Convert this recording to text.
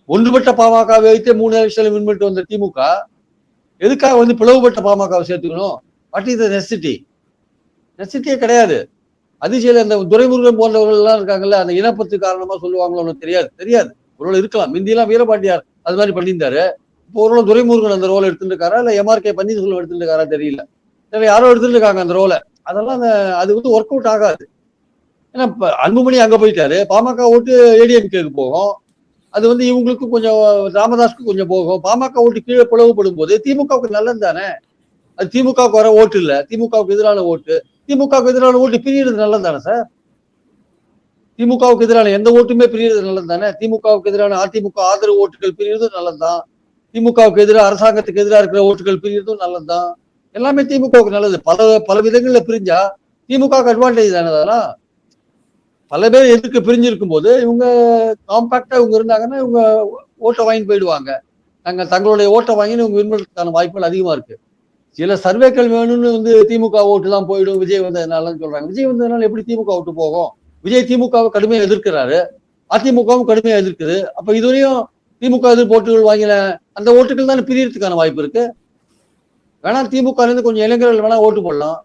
ஒன்றுபட்ட பாமகவை வைத்து 3 எலெக்ஷன்ல வின் பண்ணிட்டு வந்த திமுக எதுக்காக வந்து பிளவுபட்ட பாமகவை சேர்த்துக்கணும்? What is the necessity? நெசசிட்டியே கிடையாது. அதிசயில அந்த துரைமுருகன் போன்றவர்கள் எல்லாம் இருக்காங்கல்ல, அந்த இனப்பத்து காரணமா சொல்லுவாங்களோ தெரியாது. தெரியாது. ஒருவேளை இருக்கலாம். முந்தியெல்லாம் வீரபாண்டியார் அது மாதிரி பண்ணியிருந்தாரு. இப்போ ஒருவேளை துரைமுருகன் அந்த ரோல் எடுத்துட்டு இருக்காரா, இல்ல எம்ஆர்கே பன்னீர்செல்வம் எடுத்துட்டு இருக்காரா தெரியல. யாரோ எடுத்துட்டு இருக்காங்க அந்த ரோலை. அதெல்லாம் அது வந்து ஒர்க் அவுட் ஆகாது. ஏன்னா அன்புமணி அங்க போயிட்டாரு. பாமக ஓட்டு ஏடிஎம்கேக்கு போகும். அது வந்து இவங்களுக்கு கொஞ்சம் ராமதாஸ்க்கு கொஞ்சம் போகும். பாமக ஓட்டு கீழே பிளவுபடும் போது திமுகவுக்கு நல்லது தானே. அது திமுகவுக்கு வர ஓட்டு இல்ல, திமுகவுக்கு எதிரான ஓட்டு. திமுகவுக்கு எதிரான ஓட்டு பிரியறது நல்லது தானே சார். திமுகவுக்கு எதிரான எந்த ஓட்டுமே பிரியறது நல்லது தானே. திமுகவுக்கு எதிரான அதிமுக ஆதரவு ஓட்டுகள் பிரியறதும் நல்லதுதான். திமுகவுக்கு எதிராக அரசாங்கத்துக்கு எதிராக இருக்கிற ஓட்டுகள் பிரியறதும் நல்லதுதான். எல்லாமே திமுகவுக்கு நல்லது. பல விதங்கள்ல பிரிஞ்சா திமுகவுக்கு அட்வான்டேஜ் தானே. அதெல்லாம் பல பேர் எதிர்க்க பிரிஞ்சிருக்கும் போது இவங்க காம்பாக்டா இவங்க இருந்தாங்கன்னா இவங்க ஓட்டை வாங்கி போயிடுவாங்க. தங்களுடைய ஓட்டை வாங்கி இவங்க விரும்புறதுக்கான வாய்ப்புகள் அதிகமா இருக்கு. சில சர்வேக்கள் வேணும்னு வந்து திமுக ஓட்டு தான் போயிடும் விஜய் வந்ததுனால சொல்றாங்க. விஜய் வந்ததுனால எப்படி திமுக ஓட்டு போகும்? விஜய் திமுகவை கடுமையா எதிர்க்கிறாரு, அதிமுகவும் கடுமையா எதிர்க்குது. அப்ப இதுவரையும் திமுக எதிர்ப்பு ஓட்டுகள் வாங்கின அந்த ஓட்டுகள் தானே பிரியறதுக்கான வாய்ப்பு இருக்கு. வேணா திமுக இருந்து கொஞ்சம் இளைஞர்கள் வேணா ஓட்டு போடலாம்.